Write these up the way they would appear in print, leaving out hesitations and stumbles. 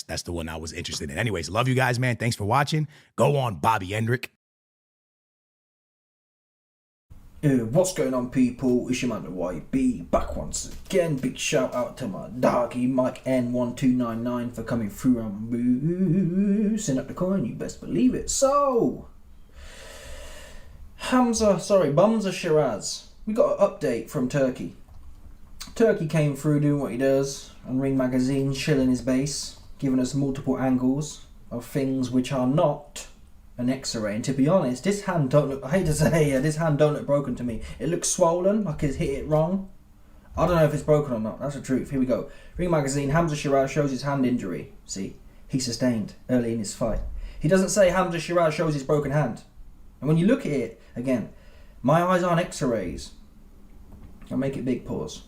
That's the one I was interested in. Anyways, love you guys, man. Thanks for watching. Go on, Bobby Hendrick. What's going on, people? It's your man, the YB, back once again. Big shout out to my doggy Mike N1299 for coming through and boosting up the coin. You best believe it. So, Bumza Shiraz. We got an update from Turkey. Turkey came through doing what he does on Ring Magazine, chilling his base, giving us multiple angles of things which are not an X-ray. And to be honest, this hand don't look, I hate to say, this hand don't look broken to me. It looks swollen, like he's hit it wrong. I don't know if it's broken or not. That's the truth. Here we go. Ring Magazine, Hamza Shiraz shows his hand injury. See, he sustained early in his fight. He doesn't say Hamza Shiraz shows his broken hand. And when you look at it, again, my eyes aren't X-rays. I'll make it big, pause.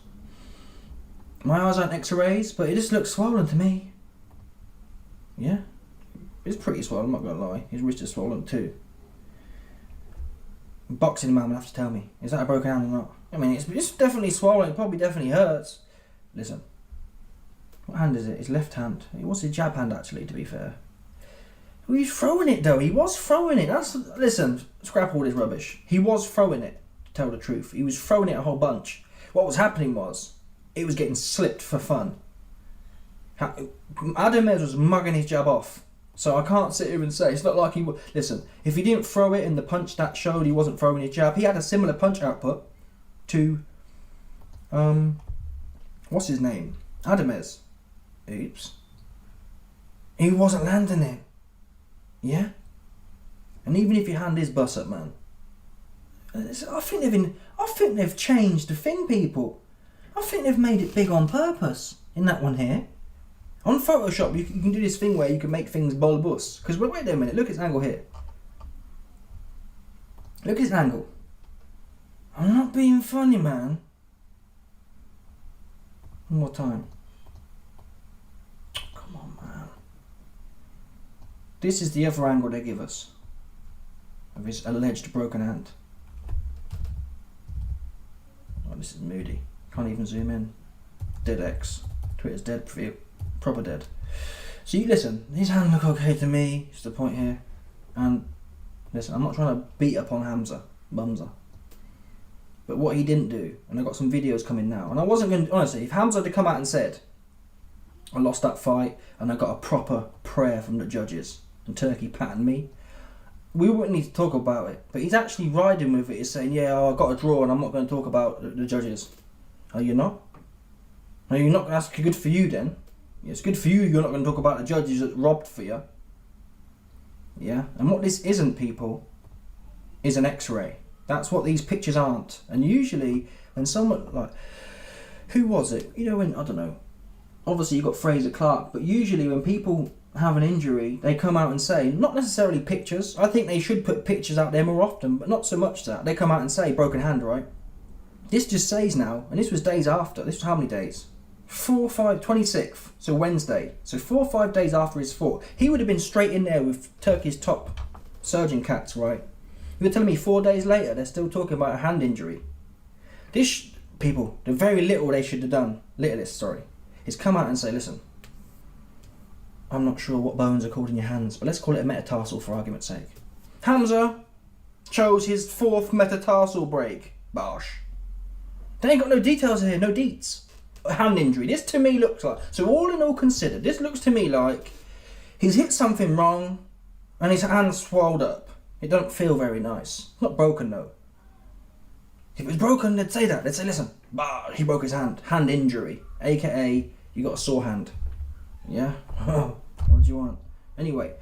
My eyes aren't X-rays, but it just looks swollen to me. Yeah? It's pretty swollen, I'm not going to lie. His wrist is swollen too. Boxing man will have to tell me. Is that a broken hand or not? I mean, it's definitely swollen. It probably definitely hurts. Listen. What hand is it? His left hand. It was his jab hand, actually, to be fair. Well, he's throwing it, though. He was throwing it. Listen, scrap all this rubbish. He was throwing it, to tell the truth. He was throwing it a whole bunch. What was happening was, it was getting slipped for fun. Ademez was mugging his jab off. So I can't sit here and say, it's not like he would. Listen, if he didn't throw it in the punch that showed he wasn't throwing his jab, he had a similar punch output to, what's his name? Ademez. Oops. He wasn't landing it. Yeah? And even if your hand is bust up, man, I think they've changed the thing, people. I think they've made it big on purpose in that one here. On Photoshop, you can do this thing where you can make things bulbous. Because wait a minute, look at his angle here. Look at his angle. I'm not being funny, man. One more time. Come on, man. This is the other angle they give us of his alleged broken hand. Oh, this is moody. Can't even zoom in. Dead X. Twitter's dead for you. Proper dead. So you listen, his hand look okay to me, is the point here. And listen, I'm not trying to beat up on Bumza. But what he didn't do, and I've got some videos coming now, and I wasn't going to, honestly, if Hamza had come out and said, I lost that fight and I got a proper prayer from the judges and Turkey patting me, we wouldn't need to talk about it. But he's actually riding with it. He's saying, yeah, I got a draw and I'm not going to talk about the judges. Are you not? Are you not? That's good for you then. It's good for you, you're not going to talk about the judges that robbed for you. Yeah? And what this isn't, people, is an X-ray. That's what these pictures aren't. And usually, when someone, like, who was it? You know, when, I don't know, obviously you've got Fraser Clark, but usually when people have an injury, they come out and say, not necessarily pictures, I think they should put pictures out there more often, but not so much that. They come out and say, broken hand, right? This just says now, and this was days after, this was how many days? 26th, so Wednesday. So 4 or 5 days after his fought, he would have been straight in there with Turkey's top surgeon cats, right? You were telling me 4 days later, they're still talking about a hand injury. This, people, the very little they should have done, is come out and say, listen, I'm not sure what bones are called in your hands, but let's call it a metatarsal for argument's sake. Hamza chose his 4th metatarsal break. Bosh. They ain't got no details here, no deets. Hand injury. This to me looks like, so all in all considered, this looks to me like he's hit something wrong and his hand's swelled up. It don't feel very nice. Not broken though. If it was broken, they'd say that. They'd say, listen, he broke his hand. Hand injury. AKA, you got a sore hand. Yeah? What do you want? Anyway.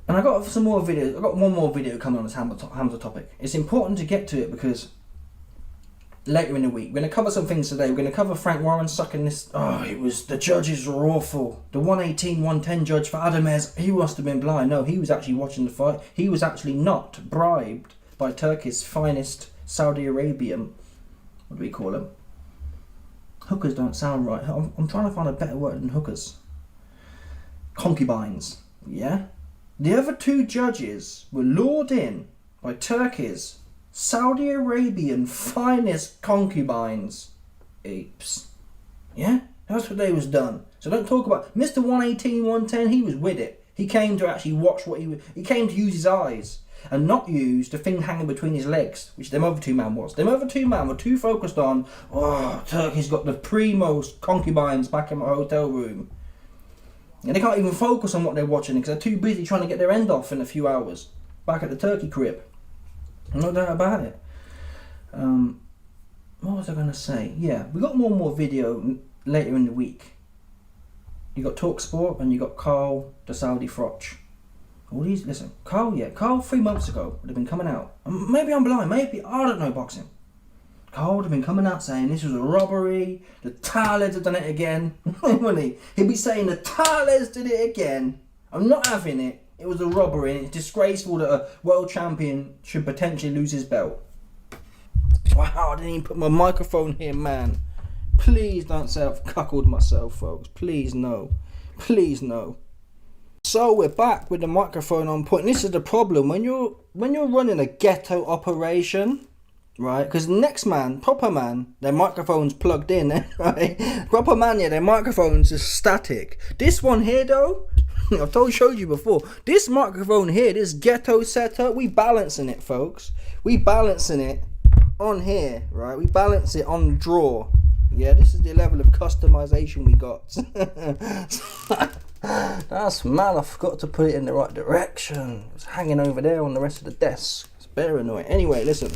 And I got some more videos. I got one more video coming on this Hamza topic. It's important to get to it because later in the week, we're going to cover some things today. We're going to cover Frank Warren sucking this. Oh, the judges were awful. The 118-110 judge for Ademez, he must have been blind. No, he was actually watching the fight. He was actually not bribed by Turkey's finest Saudi Arabian, what do we call them? Hookers don't sound right. I'm trying to find a better word than hookers. Concubines, yeah? The other 2 judges were lured in by Turkey's Saudi Arabian finest concubines. Apes. Yeah? That's what they was done. So don't talk about Mr. 118, 110. He was with it. He came to actually watch what he came to use his eyes and not use the thing hanging between his legs, which them other two man was. Them other two man were too focused on, oh, Turkey's got the primo concubines back in my hotel room. And they can't even focus on what they're watching because they're too busy trying to get their end off in a few hours back at the Turkey crib. No doubt about it. What was I going to say? Yeah, we got more video later in the week. You got TalkSport and you got Carl, the Saudi Froch. All these, listen, Carl 3 months ago would have been coming out. Maybe I'm blind, maybe, I don't know boxing. Carl would have been coming out saying this was a robbery, the Thales have done it again. Wouldn't he? He'd be saying the Thales did it again. I'm not having it. It was a robbery and it's disgraceful that a world champion should potentially lose his belt. Wow, I didn't even put my microphone here, man. Please don't say I've cuckolded myself, folks. Please no. Please no. So we're back with the microphone on point. This is the problem when you're running a ghetto operation, right? Because next man, proper man, their microphone's plugged in, right? Proper man, yeah, their microphone's just static. This one here, though, I've showed you before. This microphone here, this ghetto setup, we balancing it, folks. We balancing it on here, right? We balance it on the drawer. Yeah, this is the level of customization we got. That's mad, I forgot to put it in the right direction. It's hanging over there on the rest of the desk. It's very annoying. Anyway, listen.